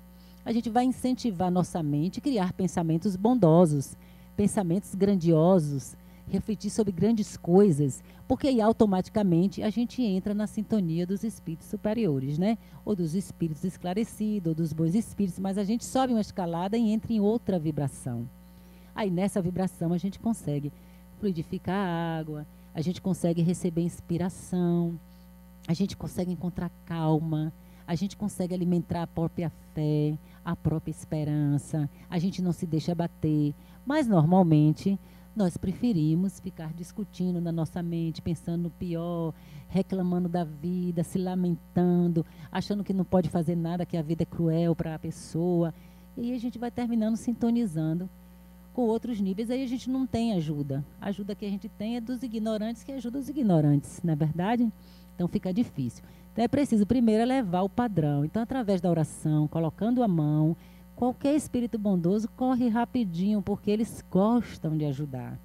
A gente vai incentivar nossa mente a criar pensamentos bondosos, pensamentos grandiosos, refletir sobre grandes coisas, porque aí automaticamente a gente entra na sintonia dos espíritos superiores, né? Ou dos espíritos esclarecidos, ou dos bons espíritos, mas a gente sobe uma escalada e entra em outra vibração. Aí nessa vibração a gente consegue fluidificar a água, a gente consegue receber inspiração, a gente consegue encontrar calma, a gente consegue alimentar a própria fé, a própria esperança, a gente não se deixa abater, mas normalmente nós preferimos ficar discutindo na nossa mente, pensando no pior, reclamando da vida, se lamentando, achando que não pode fazer nada, que a vida é cruel para a pessoa. E aí a gente vai terminando sintonizando com outros níveis, aí a gente não tem ajuda. A ajuda que a gente tem é dos ignorantes que ajudam os ignorantes, não é verdade? Então fica difícil. Então é preciso primeiro elevar o padrão. Então, através da oração, colocando a mão, qualquer espírito bondoso corre rapidinho, porque eles gostam de ajudar.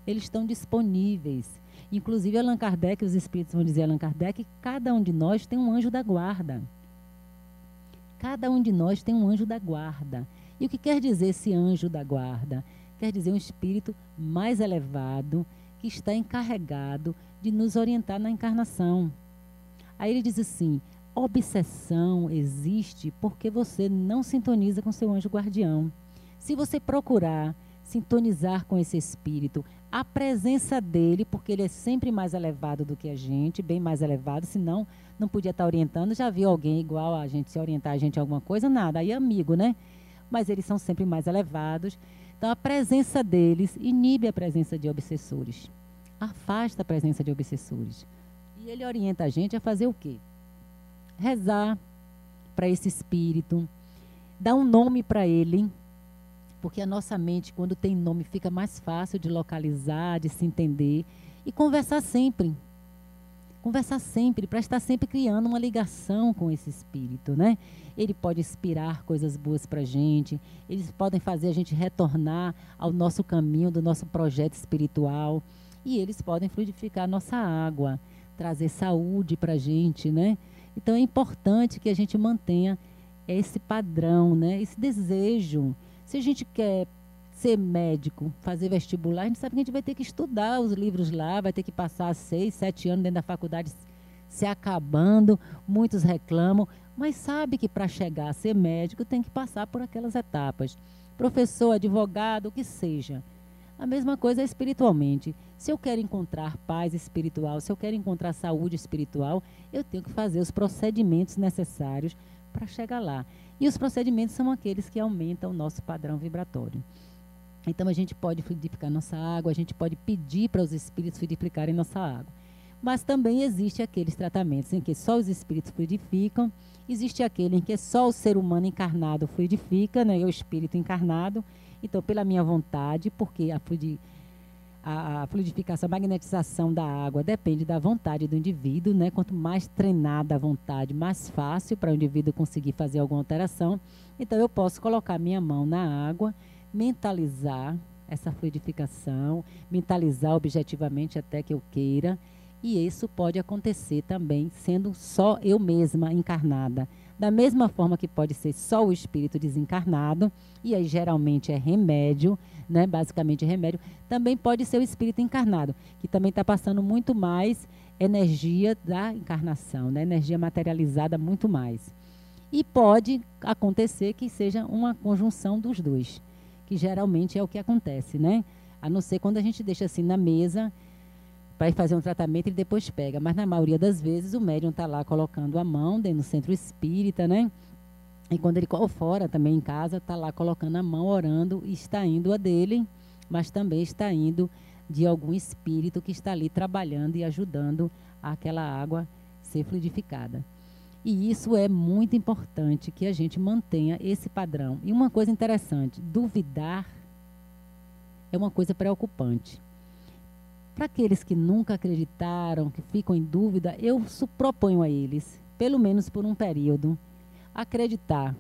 Eles estão disponíveis. Inclusive, Allan Kardec, os espíritos vão dizer a Allan Kardec, que cada um de nós tem um anjo da guarda. Cada um de nós tem um anjo da guarda. E o que quer dizer esse anjo da guarda? Quer dizer um espírito mais elevado, que está encarregado de nos orientar na encarnação. Aí ele diz assim: obsessão existe porque você não sintoniza com seu anjo guardião. Se você procurar sintonizar com esse espírito, a presença dele, porque ele é sempre mais elevado do que a gente, bem mais elevado, senão não podia estar orientando. Já viu alguém igual a gente se orientar a gente em alguma coisa? Nada, aí é amigo, né? Mas eles são sempre mais elevados. Então a presença deles inibe a presença de obsessores, afasta a presença de obsessores. E ele orienta a gente a fazer o quê? Rezar para esse espírito, dar um nome para ele, porque a nossa mente, quando tem nome, fica mais fácil de localizar, de se entender, e conversar sempre. Conversar sempre, para estar sempre criando uma ligação com esse espírito, né? Ele pode inspirar coisas boas para a gente, eles podem fazer a gente retornar ao nosso caminho, do nosso projeto espiritual, e eles podem fluidificar a nossa água, trazer saúde para a gente, né? Então é importante que a gente mantenha esse padrão, né? Esse desejo. Se a gente quer ser médico, fazer vestibular, a gente sabe que a gente vai ter que estudar os livros lá, vai ter que passar 6, 7 anos dentro da faculdade se acabando, muitos reclamam, mas sabe que para chegar a ser médico tem que passar por aquelas etapas. Professor, advogado, o que seja. A mesma coisa espiritualmente. Se eu quero encontrar paz espiritual, se eu quero encontrar saúde espiritual, eu tenho que fazer os procedimentos necessários para chegar lá. E os procedimentos são aqueles que aumentam o nosso padrão vibratório. Então a gente pode fluidificar nossa água, a gente pode pedir para os espíritos fluidificarem nossa água. Mas também existe aqueles tratamentos em que só os espíritos fluidificam, existe aquele em que só o ser humano encarnado fluidifica, né, o espírito encarnado. Então, pela minha vontade, porque a fluidificação, a magnetização da água depende da vontade do indivíduo, né? Quanto mais treinada a vontade, mais fácil para o indivíduo conseguir fazer alguma alteração. Então, eu posso colocar minha mão na água, mentalizar essa fluidificação, mentalizar objetivamente até que eu queira, e isso pode acontecer também sendo só eu mesma encarnada. Da mesma forma que pode ser só o espírito desencarnado, e aí geralmente é remédio, né? Basicamente remédio, também pode ser o espírito encarnado, que também está passando muito mais energia da encarnação, né? Energia materializada muito mais. E pode acontecer que seja uma conjunção dos dois, que geralmente é o que acontece, né? A não ser quando a gente deixa assim na mesa para ir fazer um tratamento e depois pega. Mas na maioria das vezes o médium está lá colocando a mão dentro do centro espírita, né? E quando ele ou fora também em casa, está lá colocando a mão, orando, e está indo a dele, mas também está indo de algum espírito que está ali trabalhando e ajudando aquela água ser fluidificada. E isso é muito importante, que a gente mantenha esse padrão. E uma coisa interessante, duvidar é uma coisa preocupante. Para aqueles que nunca acreditaram, que ficam em dúvida, eu proponho a eles, pelo menos por um período, acreditar.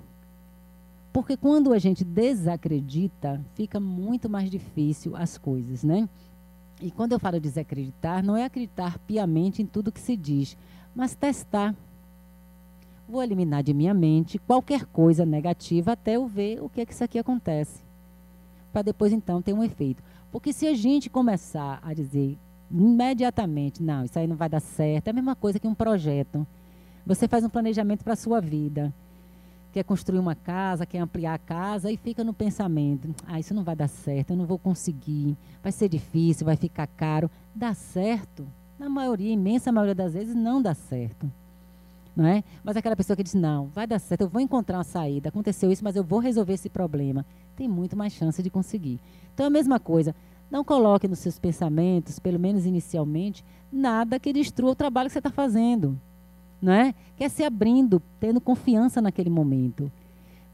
Porque quando a gente desacredita, fica muito mais difícil as coisas, né? E quando eu falo desacreditar, não é acreditar piamente em tudo que se diz, mas testar. Vou eliminar de minha mente qualquer coisa negativa até eu ver o que é que isso aqui acontece. Para depois, então, ter um efeito. Porque se a gente começar a dizer imediatamente, não, isso aí não vai dar certo, é a mesma coisa que um projeto. Você faz um planejamento para a sua vida. Quer construir uma casa, quer ampliar a casa e fica no pensamento, isso não vai dar certo, eu não vou conseguir, vai ser difícil, vai ficar caro. Dá certo? Na maioria, imensa maioria das vezes, não dá certo. Não é? Mas aquela pessoa que diz, não, vai dar certo, eu vou encontrar uma saída, aconteceu isso, mas eu vou resolver esse problema. Tem muito mais chance de conseguir. Então, é a mesma coisa, não coloque nos seus pensamentos, pelo menos inicialmente, nada que destrua o trabalho que você está fazendo. Não é? Quer se abrindo, tendo confiança naquele momento,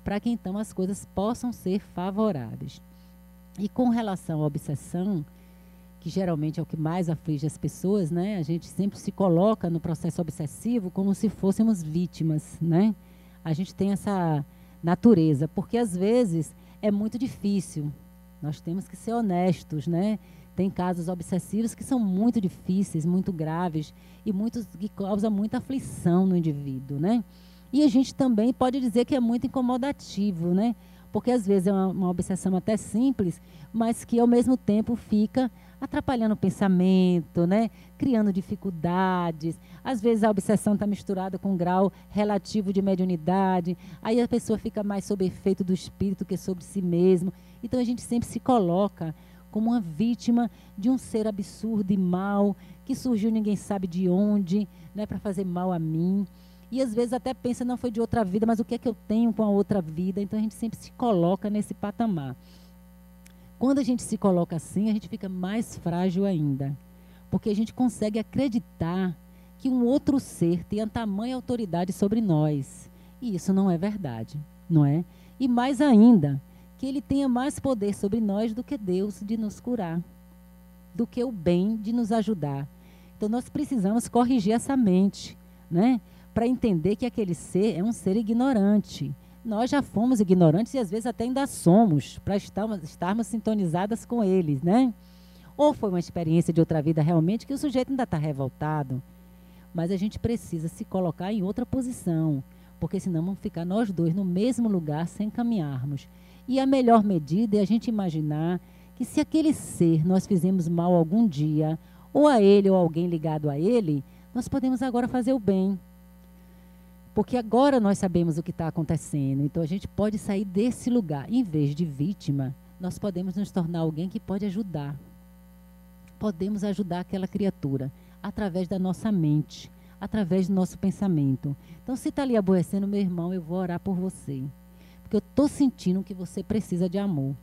para que então as coisas possam ser favoráveis. E com relação à obsessão, que geralmente é o que mais aflige as pessoas, né? A gente sempre se coloca no processo obsessivo como se fôssemos vítimas, né? A gente tem essa natureza, porque às vezes é muito difícil. Nós temos que ser honestos, né? Tem casos obsessivos que são muito difíceis, muito graves e muitos que causam muita aflição no indivíduo, né? E a gente também pode dizer que é muito incomodativo, né? Porque às vezes é uma obsessão até simples, mas que ao mesmo tempo fica atrapalhando o pensamento, né? Criando dificuldades. Às vezes a obsessão está misturada com um grau relativo de mediunidade. Aí a pessoa fica mais sob efeito do espírito que sobre si mesmo. Então a gente sempre se coloca como uma vítima de um ser absurdo e mau, que surgiu ninguém sabe de onde, né, para fazer mal a mim. E às vezes até pensa, não foi de outra vida, mas o que é que eu tenho com a outra vida? Então a gente sempre se coloca nesse patamar. Quando a gente se coloca assim, a gente fica mais frágil ainda. Porque a gente consegue acreditar que um outro ser tem a tamanha autoridade sobre nós. E isso não é verdade, não é? E mais ainda, que ele tenha mais poder sobre nós do que Deus de nos curar, do que o bem de nos ajudar. Então nós precisamos corrigir essa mente, né? Para entender que aquele ser é um ser ignorante. Nós já fomos ignorantes e às vezes até ainda somos, para estarmos sintonizadas com eles, né? Ou foi uma experiência de outra vida realmente que o sujeito ainda está revoltado. Mas a gente precisa se colocar em outra posição, porque senão vamos ficar nós dois no mesmo lugar sem caminharmos. E a melhor medida é a gente imaginar que se aquele ser nós fizemos mal algum dia, ou a ele ou alguém ligado a ele, nós podemos agora fazer o bem. Porque agora nós sabemos o que está acontecendo. Então a gente pode sair desse lugar. Em vez de vítima, nós podemos nos tornar alguém que pode ajudar. Podemos ajudar aquela criatura através da nossa mente, através do nosso pensamento. Então se está ali aborrecendo, meu irmão, eu vou orar por você. Porque eu estou sentindo que você precisa de amor.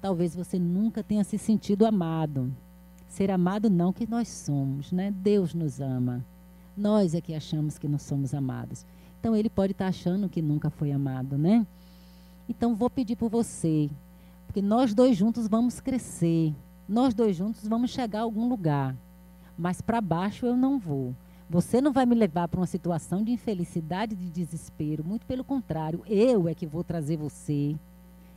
Talvez você nunca tenha se sentido amado. Ser amado não, que nós somos, né? Deus nos ama. Nós é que achamos que não somos amados. Então ele pode estar achando que nunca foi amado, né? Então vou pedir por você, porque nós dois juntos vamos crescer. Nós dois juntos vamos chegar a algum lugar. Mas para baixo eu não vou. Você não vai me levar para uma situação de infelicidade, de desespero. Muito pelo contrário, eu é que vou trazer você,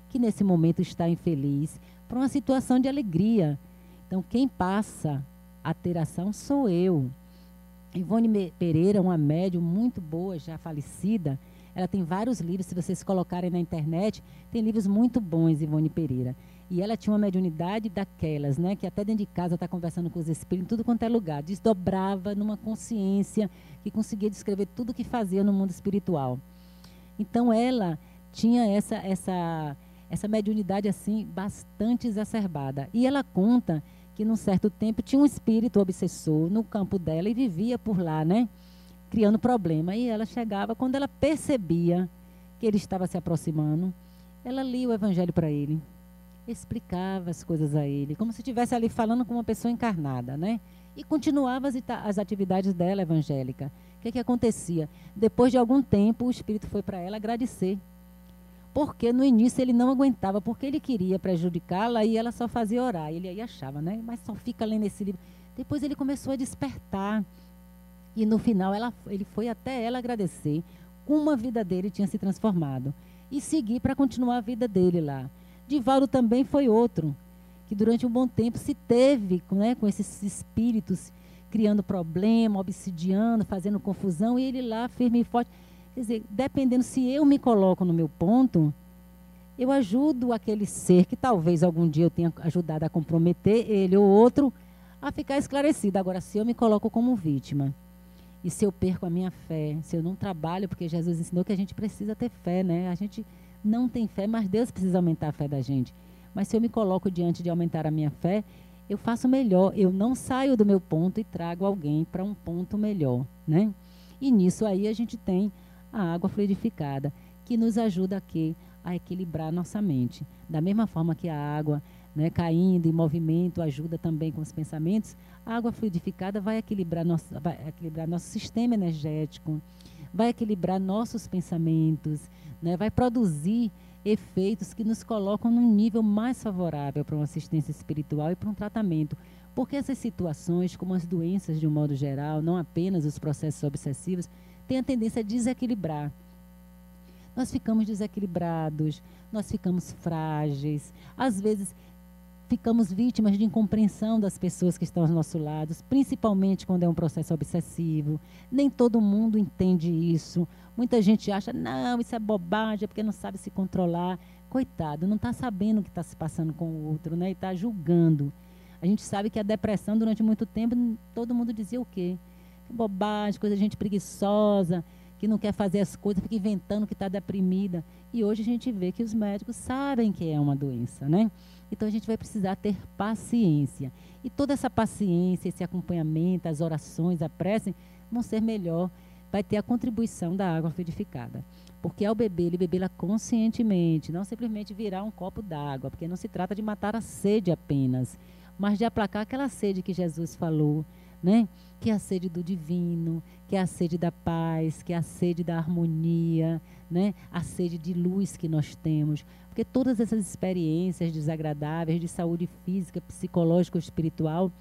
que nesse momento está infeliz, para uma situação de alegria. Então quem passa a ter ação sou eu. Ivone Pereira, uma médium muito boa, já falecida, ela tem vários livros, se vocês colocarem na internet, tem livros muito bons, Ivone Pereira. E ela tinha uma mediunidade daquelas, né? Que até dentro de casa está conversando com os espíritos, em tudo quanto é lugar. Desdobrava numa consciência que conseguia descrever tudo o que fazia no mundo espiritual. Então ela tinha essa mediunidade assim bastante exacerbada. E ela conta que num certo tempo tinha um espírito obsessor no campo dela e vivia por lá, né? Criando problema. E ela chegava, quando ela percebia que ele estava se aproximando, ela lia o evangelho para ele, explicava as coisas a ele, como se estivesse ali falando com uma pessoa encarnada, né? E continuava as atividades dela evangélica. O que acontecia? Depois de algum tempo, o espírito foi para ela agradecer. Porque no início ele não aguentava, porque ele queria prejudicá-la e ela só fazia orar. Ele aí achava, né? Mas só fica lendo esse livro. Depois ele começou a despertar. E no final ele foi até ela agradecer como a vida dele tinha se transformado. E seguir para continuar a vida dele lá. Divaldo também foi outro, que durante um bom tempo se teve, né, com esses espíritos criando problema, obsidiando, fazendo confusão, e ele lá firme e forte. Quer dizer, dependendo se eu me coloco no meu ponto, eu ajudo aquele ser que talvez algum dia eu tenha ajudado a comprometer ele ou outro a ficar esclarecido. Agora, se eu me coloco como vítima, e se eu perco a minha fé, se eu não trabalho, porque Jesus ensinou que a gente precisa ter fé, né? A gente não tem fé, mas Deus precisa aumentar a fé da gente. Mas se eu me coloco diante de aumentar a minha fé, eu faço melhor. Eu não saio do meu ponto e trago alguém para um ponto melhor, né? E nisso aí a gente tem a água fluidificada, que nos ajuda aqui a equilibrar nossa mente. Da mesma forma que a água, né, caindo em movimento ajuda também com os pensamentos, a água fluidificada vai equilibrar nosso sistema energético, vai equilibrar nossos pensamentos, né, vai produzir efeitos que nos colocam num nível mais favorável para uma assistência espiritual e para um tratamento. Porque essas situações, como as doenças de um modo geral, não apenas os processos obsessivos, têm a tendência a desequilibrar. Nós ficamos desequilibrados, nós ficamos frágeis, às vezes ficamos vítimas de incompreensão das pessoas que estão aos nossos lados, principalmente quando é um processo obsessivo. Nem todo mundo entende isso. Muita gente acha, não, isso é bobagem, é porque não sabe se controlar. Coitado, não está sabendo o que está se passando com o outro, né? E está julgando. A gente sabe que a depressão, durante muito tempo, todo mundo dizia o quê? Que bobagem, coisa de gente preguiçosa, que não quer fazer as coisas, fica inventando que está deprimida. E hoje a gente vê que os médicos sabem que é uma doença, né? Então a gente vai precisar ter paciência. E toda essa paciência, esse acompanhamento, as orações, a prece, vão ser melhor, vai ter a contribuição da água fluidificada. Porque ao beber, ele bebê-la conscientemente, não simplesmente virar um copo d'água, porque não se trata de matar a sede apenas, mas de aplacar aquela sede que Jesus falou, né? Que é a sede do divino, que é a sede da paz, que é a sede da harmonia, né? A sede de luz que nós temos. Porque todas essas experiências desagradáveis de saúde física, psicológica ou espiritual,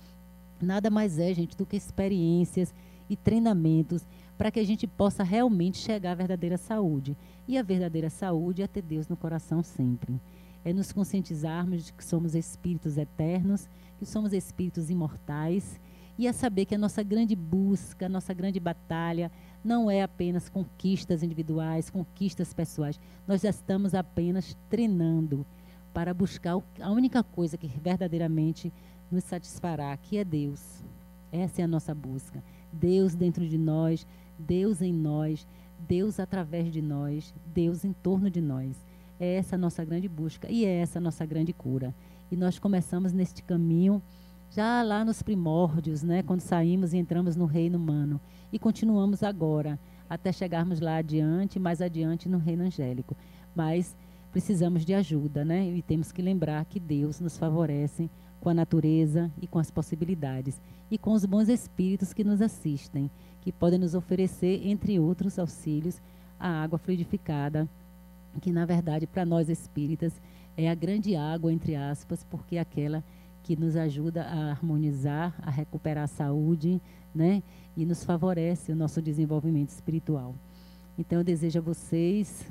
nada mais é, gente, do que experiências e treinamentos para que a gente possa realmente chegar à verdadeira saúde. E a verdadeira saúde é ter Deus no coração sempre. É nos conscientizarmos de que somos espíritos eternos, que somos espíritos imortais, e a saber que a nossa grande busca, a nossa grande batalha não é apenas conquistas individuais, conquistas pessoais. Nós já estamos apenas treinando para buscar a única coisa que verdadeiramente nos satisfará, que é Deus. Essa é a nossa busca. Deus dentro de nós, Deus em nós, Deus através de nós, Deus em torno de nós. É essa a nossa grande busca e é essa a nossa grande cura. E nós começamos neste caminho já lá nos primórdios, né, quando saímos e entramos no reino humano. E continuamos agora, até chegarmos lá adiante, mais adiante no reino angélico. Mas precisamos de ajuda, né? E temos que lembrar que Deus nos favorece com a natureza e com as possibilidades. E com os bons espíritos que nos assistem, que podem nos oferecer, entre outros auxílios, a água fluidificada, que na verdade para nós espíritas é a grande água, entre aspas, porque é aquela que nos ajuda a harmonizar, a recuperar a saúde, né? E nos favorece o nosso desenvolvimento espiritual. Então eu desejo a vocês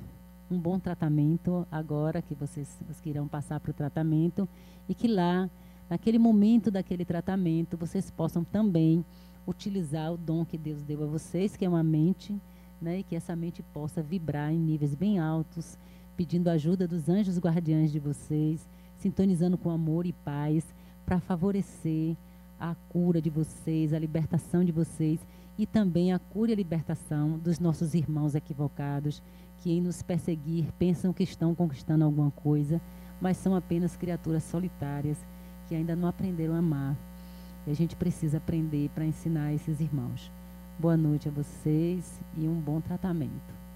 um bom tratamento agora que vocês irão passar para o tratamento e que lá, naquele momento daquele tratamento, vocês possam também utilizar o dom que Deus deu a vocês, que é uma mente, né? E que essa mente possa vibrar em níveis bem altos, pedindo ajuda dos anjos guardiães de vocês, sintonizando com amor e paz para favorecer a cura de vocês, a libertação de vocês e também a cura e a libertação dos nossos irmãos equivocados que em nos perseguir pensam que estão conquistando alguma coisa, mas são apenas criaturas solitárias que ainda não aprenderam a amar. E a gente precisa aprender para ensinar esses irmãos. Boa noite a vocês e um bom tratamento.